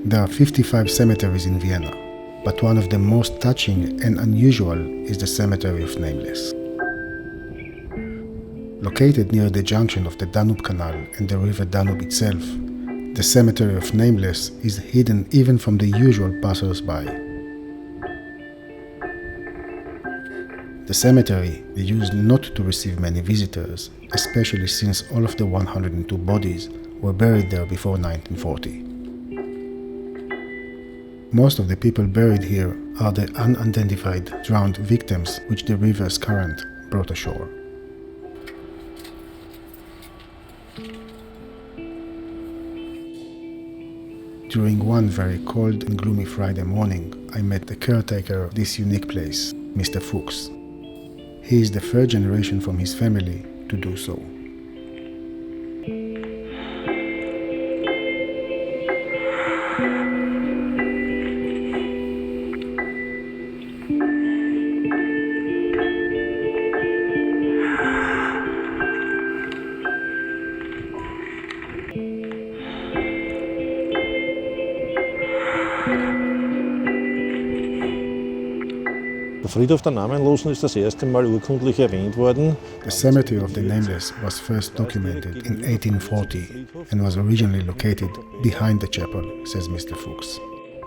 There are 55 cemeteries in Vienna, but one of the most touching and unusual is the cemetery of Nameless. Located near the junction of the Danube Canal and the river Danube itself, the cemetery of Nameless is hidden even from the usual passers-by. The cemetery is used not to receive many visitors, especially since all of the 102 bodies were buried there before 1940. Most of the people buried here are the unidentified drowned victims which the river's current brought ashore. During one very cold and gloomy Friday morning, I met the caretaker of this unique place, Mr. Fuchs. He is the third generation from his family to do so. Der Friedhof der Namenlosen ist das erste Mal urkundlich erwähnt worden. The cemetery of the Nameless was first documented in 1840 and was originally located behind the chapel, says Mr. Fuchs.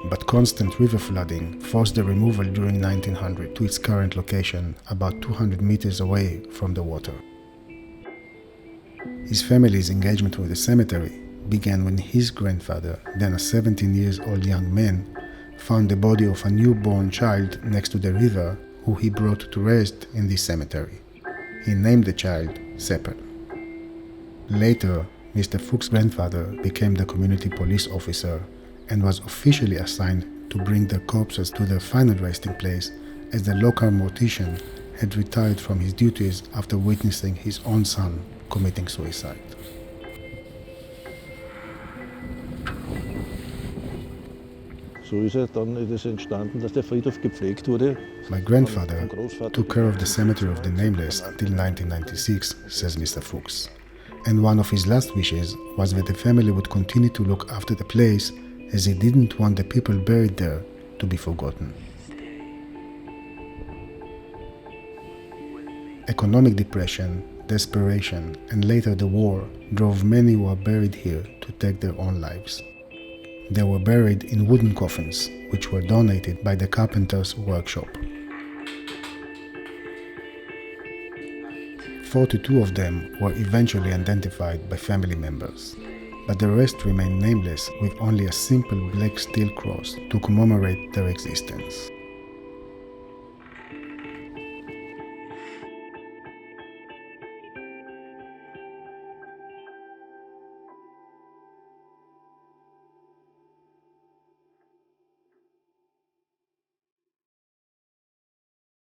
But constant river flooding forced the removal during 1900 to its current location, about 200 meters away from the water. His family's engagement with the cemetery began when his grandfather, then a 17-year-old young man, found the body of a newborn child next to the river who he brought to rest in this cemetery. He named the child Seppel. Later, Mr. Fuchs' grandfather became the community police officer and was officially assigned to bring the corpses to their final resting place, as the local mortician had retired from his duties after witnessing his own son committing suicide. So ist dann entstanden, dass der Friedhof gepflegt wurde. My grandfather took care of the cemetery of the Nameless until 1996, says Mr. Fuchs. And one of his last wishes was that the family would continue to look after the place, as he didn't want the people buried there to be forgotten. Economic depression, desperation, and later the war drove many who are buried here to take their own lives. They were buried in wooden coffins, which were donated by the carpenter's workshop. 42 of them were eventually identified by family members, but the rest remained nameless, with only a simple black steel cross to commemorate their existence.